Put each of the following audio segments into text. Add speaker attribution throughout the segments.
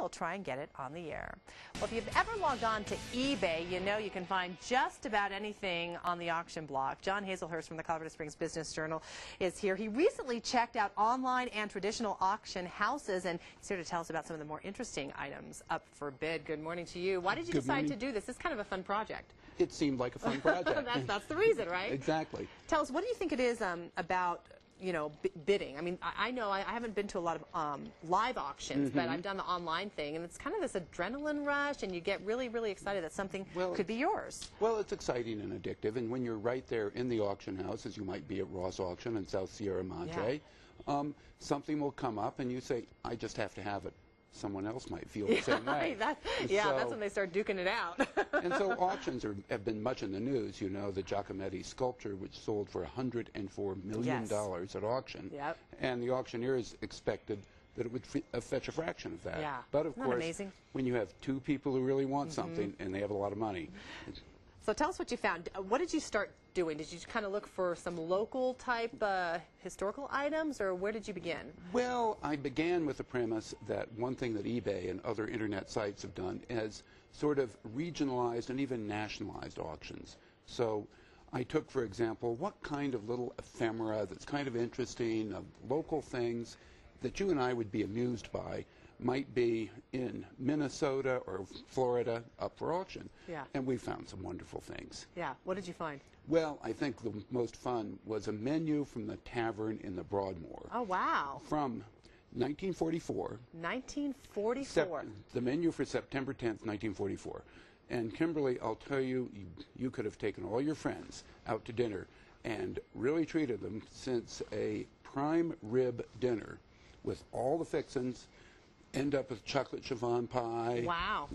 Speaker 1: we'll try and get it on the air. Well, if you've ever logged on to eBay, you know you can find just about anything on the auction block. John Hazlehurst from the Colorado Springs Business Journal is here. He recently checked out online and traditional auction houses, and he's here to tell us about some of the more interesting items up for bid. Good morning to you. Why did you decide to do this? This is kind of a fun project.
Speaker 2: It seemed like a fun project.
Speaker 1: That's the reason, right?
Speaker 2: Exactly.
Speaker 1: Tell us, what do you think it is about, you know, bidding? I mean, I know I haven't been to a lot of live auctions, but I've done the online thing, and it's kind of this adrenaline rush, and you get really, really excited that something could be yours.
Speaker 2: Well, it's exciting and addictive, and when you're right there in the auction house, as you might be at Ross Auction in South Sierra Madre, something will come up, and you say, I just have to have it. Someone else might feel the same way.
Speaker 1: That's when they start duking it out.
Speaker 2: And so auctions have been much in the news. You know, the Giacometti sculpture, which sold for $104 million at auction.
Speaker 1: Yep.
Speaker 2: And the auctioneers expected that it would fetch a fraction of that.
Speaker 1: Yeah.
Speaker 2: But of course,
Speaker 1: amazing?
Speaker 2: When you have two people who really want something and they have a lot of money.
Speaker 1: So tell us what you found. What did you start doing? Did you kind of look for some local type historical items, or where did you begin?
Speaker 2: Well, I began with the premise that one thing that eBay and other internet sites have done is sort of regionalized and even nationalized auctions. So I took, for example, what kind of little ephemera that's kind of interesting, of local things that you and I would be amused by might be in Minnesota or Florida up for auction.
Speaker 1: Yeah.
Speaker 2: And we found some wonderful things.
Speaker 1: Yeah. What did you find?
Speaker 2: Well, I think the most fun was a menu from the tavern in the Broadmoor.
Speaker 1: Oh, wow.
Speaker 2: From 1944.
Speaker 1: 1944.
Speaker 2: The menu for September 10th, 1944. And Kimberly, I'll tell you, you could have taken all your friends out to dinner and really treated them, since a prime rib dinner with all the fixins, end up with chocolate chiffon pie.
Speaker 1: Wow.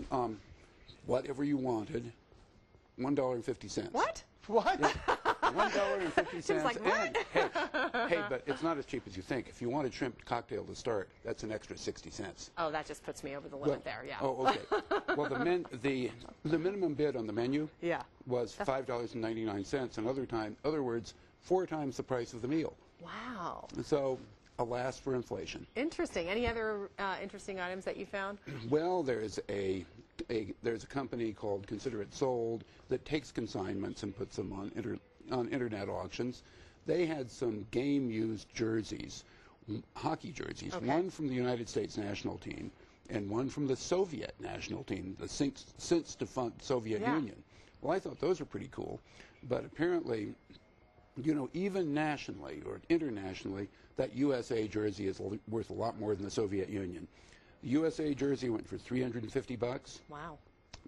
Speaker 2: Whatever you wanted, $1.50.
Speaker 1: What?
Speaker 2: What? Yeah. $1.50.
Speaker 1: She was like, what?
Speaker 2: Hey, but it's not as cheap as you think. If you want a shrimp cocktail to start, that's an extra 60 cents.
Speaker 1: Oh, that just puts me over the limit there, yeah.
Speaker 2: Oh, okay. Well, the minimum bid on the menu was $5.99, in other words, 4 times the price of the meal.
Speaker 1: Wow.
Speaker 2: So, alas for inflation.
Speaker 1: Interesting. Any other interesting items that you found?
Speaker 2: Well, there's a company called Consider It Sold that takes consignments and puts them on internet auctions. They had some game-used jerseys, hockey jerseys, one from the United States national team and one from the Soviet national team, the since defunct Soviet Union. Well, I thought those were pretty cool, but apparently, you know, even nationally or internationally, that USA jersey is worth a lot more than the Soviet Union. The USA jersey went for $350.
Speaker 1: Wow.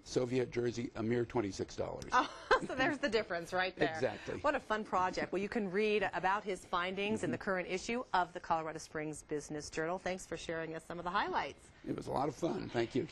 Speaker 2: Soviet jersey, a mere $26.
Speaker 1: Oh, so there's the difference right there.
Speaker 2: Exactly.
Speaker 1: What a fun project. Well, you can read about his findings in the current issue of the Colorado Springs Business Journal. Thanks for sharing us some of the highlights.
Speaker 2: It was a lot of fun. Thank you.